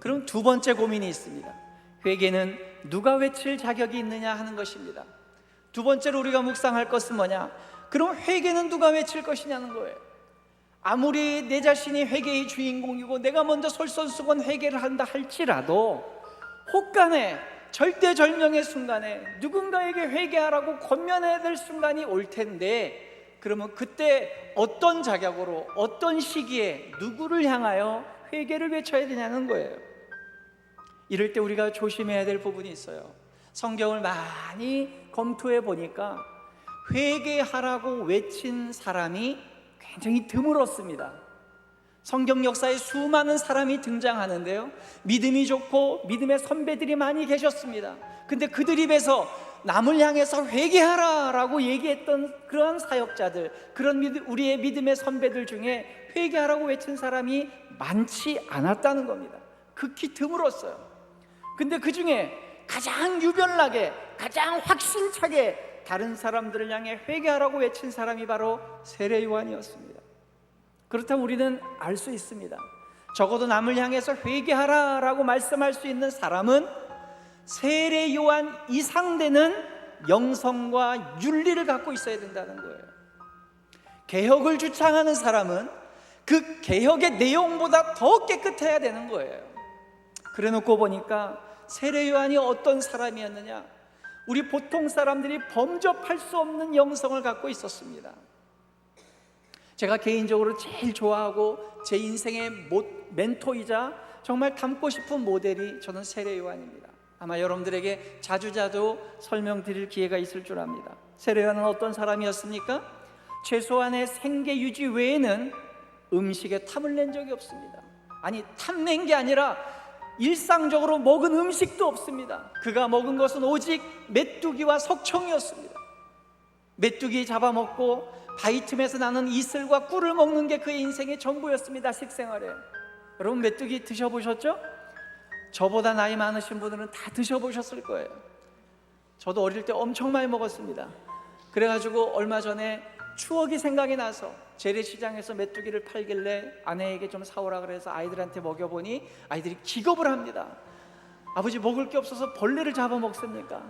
그럼 두 번째 고민이 있습니다. 회개는 누가 외칠 자격이 있느냐 하는 것입니다. 두 번째로 우리가 묵상할 것은 뭐냐? 그럼 회개는 누가 외칠 것이냐는 거예요. 아무리 내 자신이 회개의 주인공이고 내가 먼저 솔선수건 회개를 한다 할지라도 혹간에 절대절명의 순간에 누군가에게 회개하라고 권면해야 될 순간이 올 텐데, 그러면 그때 어떤 자격으로 어떤 시기에 누구를 향하여 회개를 외쳐야 되냐는 거예요. 이럴 때 우리가 조심해야 될 부분이 있어요. 성경을 많이 검토해 보니까 회개하라고 외친 사람이 굉장히 드물었습니다. 성경 역사에 수많은 사람이 등장하는데요, 믿음이 좋고 믿음의 선배들이 많이 계셨습니다. 근데 그들 입에서 남을 향해서 회개하라 라고 얘기했던 그러한 사역자들, 그런 우리의 믿음의 선배들 중에 회개하라고 외친 사람이 많지 않았다는 겁니다. 극히 드물었어요. 근데 그 중에 가장 유별나게, 가장 확신차게 다른 사람들을 향해 회개하라고 외친 사람이 바로 세례 요한이었습니다. 그렇다면 우리는 알 수 있습니다. 적어도 남을 향해서 회개하라 라고 말씀할 수 있는 사람은 세례 요한 이상 되는 영성과 윤리를 갖고 있어야 된다는 거예요. 개혁을 주창하는 사람은 그 개혁의 내용보다 더 깨끗해야 되는 거예요. 그래 놓고 보니까 세례 요한이 어떤 사람이었느냐? 우리 보통 사람들이 범접할 수 없는 영성을 갖고 있었습니다. 제가 개인적으로 제일 좋아하고 제 인생의 멘토이자 정말 닮고 싶은 모델이 저는 세례 요한입니다. 아마 여러분들에게 자주자주 설명드릴 기회가 있을 줄 압니다. 세례 요한은 어떤 사람이었습니까? 최소한의 생계 유지 외에는 음식에 탐을 낸 적이 없습니다. 아니, 탐낸 게 아니라 일상적으로 먹은 음식도 없습니다. 그가 먹은 것은 오직 메뚜기와 석청이었습니다. 메뚜기 잡아먹고 바위 틈에서 나는 이슬과 꿀을 먹는 게 그의 인생의 전부였습니다. 식생활에. 여러분, 메뚜기 드셔보셨죠? 저보다 나이 많으신 분들은 다 드셔보셨을 거예요. 저도 어릴 때 엄청 많이 먹었습니다. 그래가지고 얼마 전에 추억이 생각이 나서 재래시장에서 메뚜기를 팔길래 아내에게 좀 사오라 그래서 아이들한테 먹여보니 아이들이 기겁을 합니다. 아버지, 먹을 게 없어서 벌레를 잡아먹습니까?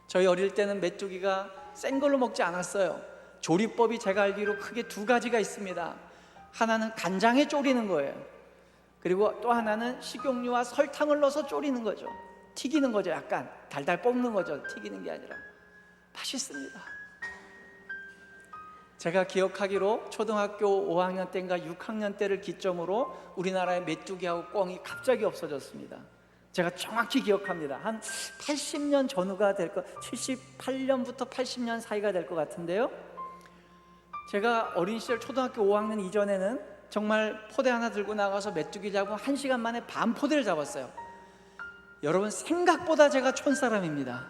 저희 어릴 때는 메뚜기가 센 걸로 먹지 않았어요. 조리법이 제가 알기로 크게 두 가지가 있습니다. 하나는 간장에 졸이는 거예요. 그리고 또 하나는 식용유와 설탕을 넣어서 졸이는 거죠. 튀기는 거죠. 약간 달달 볶는 거죠. 튀기는 게 아니라. 맛있습니다. 제가 기억하기로 초등학교 5학년 때인가 6학년 때를 기점으로 우리나라의 메뚜기하고 꿩이 갑자기 없어졌습니다. 제가 정확히 기억합니다. 한 80년 전후가 될 것, 78년부터 80년 사이가 될 것 같은데요, 제가 어린 시절 초등학교 5학년 이전에는 정말 포대 하나 들고 나가서 메뚜기 잡으면 1시간 만에 반 포대를 잡았어요. 여러분, 생각보다 제가 촌사람입니다.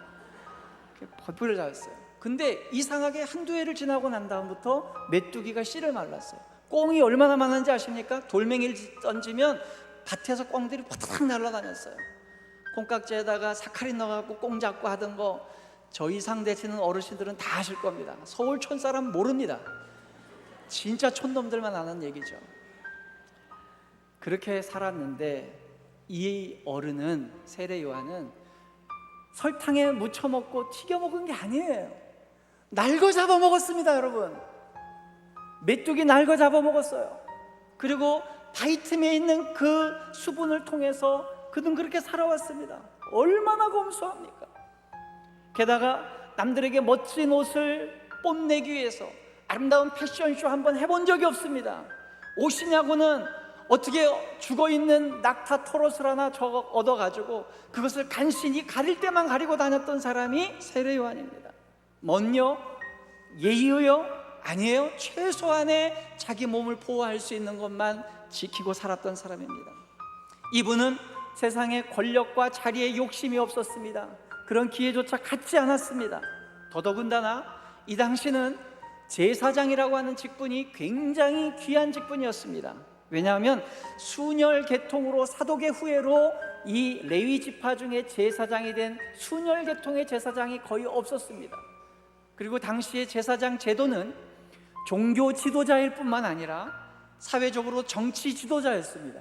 포대를 잡았어요. 근데 이상하게 한두 해를 지나고 난 다음부터 메뚜기가 씨를 말랐어요. 꿩이 얼마나 많은지 아십니까? 돌멩이를 던지면 밭에서 꿩들이 포탁 날아다녔어요. 콩깍지에다가 사카린 넣어갖고 꽁 잡고 하던 거 저희 상대치는 어르신들은 다 아실 겁니다. 서울 촌사람 모릅니다. 진짜 촌놈들만 아는 얘기죠. 그렇게 살았는데 이 어른은, 세례 요한은 설탕에 묻혀 먹고 튀겨 먹은 게 아니에요. 날거 잡아 먹었습니다. 여러분, 메뚜기 날거 잡아 먹었어요. 그리고 바위 틈에 있는 그 수분을 통해서 그는 그렇게 살아왔습니다. 얼마나 검소합니까? 게다가 남들에게 멋진 옷을 뽐내기 위해서 아름다운 패션쇼 한번 해본 적이 없습니다. 옷이냐고는 어떻게 죽어있는 낙타 털옷을 하나 얻어가지고 그것을 간신히 가릴 때만 가리고 다녔던 사람이 세례 요한입니다. 뭔요? 예의요? 아니에요. 최소한의 자기 몸을 보호할 수 있는 것만 지키고 살았던 사람입니다. 이분은 세상에 권력과 자리에 욕심이 없었습니다. 그런 기회조차 갖지 않았습니다. 더더군다나 이 당시는 제사장이라고 하는 직분이 굉장히 귀한 직분이었습니다. 왜냐하면 순혈 계통으로 사독의 후예로 이 레위 지파 중에 제사장이 된 순혈 계통의 제사장이 거의 없었습니다. 그리고 당시의 제사장 제도는 종교 지도자일 뿐만 아니라 사회적으로 정치 지도자였습니다.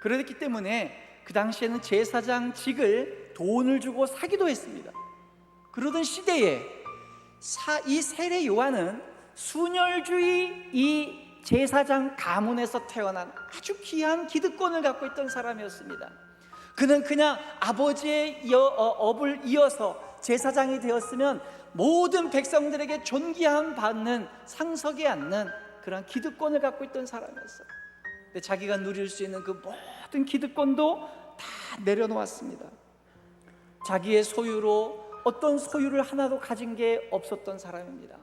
그렇기 때문에 그 당시에는 제사장직을 돈을 주고 사기도 했습니다. 그러던 시대에 이 세례 요한은 순혈주의 이 제사장 가문에서 태어난 아주 귀한 기득권을 갖고 있던 사람이었습니다. 그는 그냥 아버지의 업을 이어서 제사장이 되었으면 모든 백성들에게 존귀함 받는 상석에 앉는 그런 기득권을 갖고 있던 사람이었어요. 근데 자기가 누릴 수 있는 그 모든 기득권도 다 내려놓았습니다. 자기의 소유로 어떤 소유를 하나도 가진 게 없었던 사람입니다.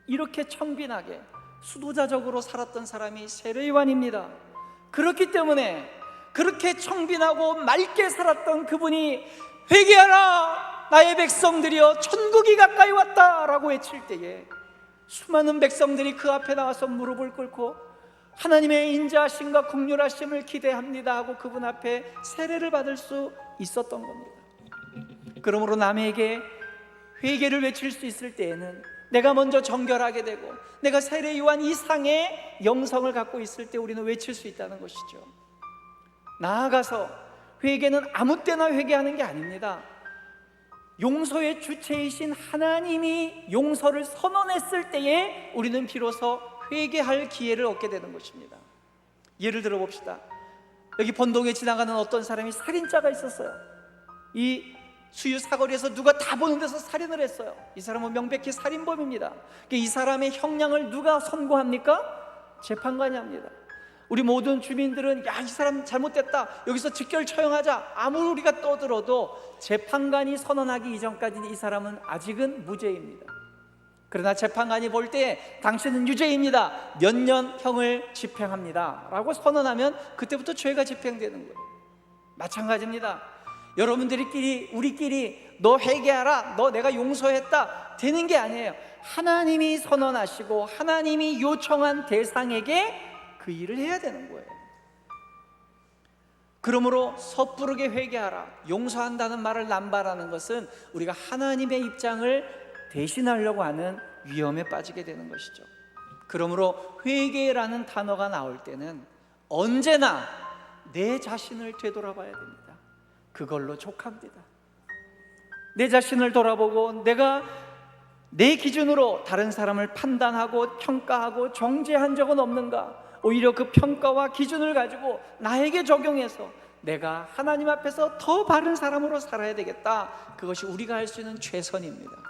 이렇게 청빈하게 수도자적으로 살았던 사람이 세례 요한입니다. 그렇기 때문에 그렇게 청빈하고 맑게 살았던 그분이 회개하라 나의 백성들이여 천국이 가까이 왔다 라고 외칠 때에 수많은 백성들이 그 앞에 나와서 무릎을 꿇고 하나님의 인자하심과 긍휼하심을 기대합니다 하고 그분 앞에 세례를 받을 수 있었던 겁니다. 그러므로 남에게 회개를 외칠 수 있을 때에는 내가 먼저 정결하게 되고 내가 세례 요한 이상의 영성을 갖고 있을 때 우리는 외칠 수 있다는 것이죠. 나아가서 회개는 아무 때나 회개하는 게 아닙니다. 용서의 주체이신 하나님이 용서를 선언했을 때에 우리는 비로소 회개할 기회를 얻게 되는 것입니다. 예를 들어 봅시다. 여기 본동에 지나가는 어떤 사람이 살인자가 있었어요. 이 수유 사거리에서 누가 다 보는 데서 살인을 했어요. 이 사람은 명백히 살인범입니다. 이 사람의 형량을 누가 선고합니까? 재판관이 합니다. 우리 모든 주민들은 야, 이 사람 잘못됐다, 여기서 직결 처형하자 아무리 우리가 떠들어도 재판관이 선언하기 이전까지는 이 사람은 아직은 무죄입니다. 그러나 재판관이 볼 때 당신은 유죄입니다, 몇 년 형을 집행합니다 라고 선언하면 그때부터 죄가 집행되는 거예요. 마찬가지입니다. 여러분들끼리 우리끼리 너 회개하라, 너 내가 용서했다 되는 게 아니에요. 하나님이 선언하시고 하나님이 요청한 대상에게 그 일을 해야 되는 거예요. 그러므로 섣부르게 회개하라, 용서한다는 말을 남발하는 것은 우리가 하나님의 입장을 대신하려고 하는 위험에 빠지게 되는 것이죠. 그러므로 회개라는 단어가 나올 때는 언제나 내 자신을 되돌아봐야 됩니다. 그걸로 족합니다. 내 자신을 돌아보고 내가 내 기준으로 다른 사람을 판단하고 평가하고 정죄한 적은 없는가? 오히려 그 평가와 기준을 가지고 나에게 적용해서 내가 하나님 앞에서 더 바른 사람으로 살아야 되겠다. 그것이 우리가 할 수 있는 최선입니다.